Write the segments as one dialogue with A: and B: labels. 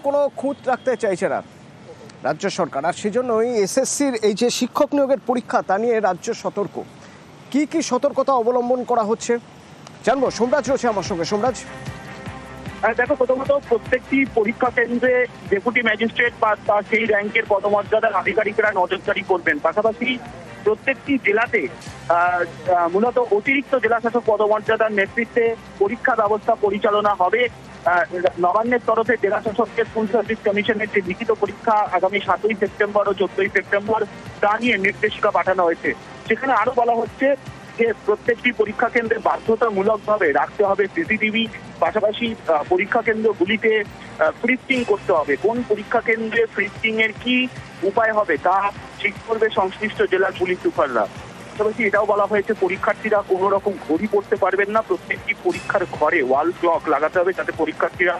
A: কোনো খুঁত রাখতে চাইছে না রাজ্য সরকার, আর সেজন্যই এসএসসির এই যে শিক্ষক নিয়োগের পরীক্ষা তা নিয়ে রাজ্য সতর্ক। কি কি সতর্কতা অবলম্বন করা হচ্ছে জানবো। সোমরাজ রয়েছে আমার সঙ্গে। সোমরাজ,
B: দেখো, প্রথমত প্রত্যেকটি পরীক্ষা কেন্দ্রে ডেপুটি ম্যাজিস্ট্রেট বা সেই র্যাঙ্কের পদমর্যাদার আধিকারিকরা নজরদারি করবেন। পাশাপাশি প্রত্যেকটি জেলাতে মূলত অতিরিক্ত জেলাশাসক পদমর্যাদার নেতৃত্বে পরীক্ষা ব্যবস্থা পরিচালনা হবে। নবান্নের তরফে জেলাশাসককে স্কুল সার্ভিস কমিশনের যে লিখিত পরীক্ষা আগামী 7ই সেপ্টেম্বর ও 14ই সেপ্টেম্বর তা নিয়ে নির্দেশিকা পাঠানো হয়েছে। সেখানে আরো বলা হচ্ছে যে প্রত্যেকটি পরীক্ষা কেন্দ্রে বাধ্যতামূলকভাবে রাখতে হবে সিসিটিভি। পাশাপাশি পরীক্ষা কেন্দ্রগুলিতে ফ্রিস্টিং করতে হবে। কোন পরীক্ষা কেন্দ্রে ফ্রিস্টিং এর কি উপায় হবে তা ঠিক করবে সংশ্লিষ্ট জেলার পুলিশ সুপাররা। পাশাপাশি এটাও বলা হয়েছে পরীক্ষার্থীরা কোনো রকম ঘড়ি পড়তে পারবেন না। প্রত্যেকটি পরীক্ষার ঘরে ওয়াল ক্লক লাগাতে হবে যাতে পরীক্ষার্থীরা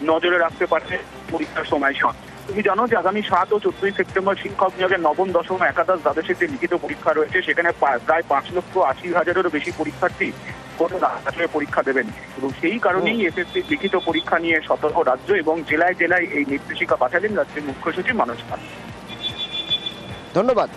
B: নজরে রাখতে পারে পরীক্ষার সময়। তুমি জানো যে আগামী 7 ও 14ই সেপ্টেম্বর শিক্ষক নিয়োগের নবম, দশম, একাদশ, দ্বাদশের যে লিখিত পরীক্ষা রয়েছে সেখানে প্রায় 5,80,000-এরও বেশি পরীক্ষার্থী কোনো রাজ্যে পরীক্ষা দেবেন এবং সেই কারণেই এসএসসির লিখিত পরীক্ষা নিয়ে সতর্ক রাজ্য এবং জেলায় জেলায় এই নির্দেশিকা পাঠালেন রাজ্যের মুখ্য সচিব মানস পাল।
A: ধন্যবাদ।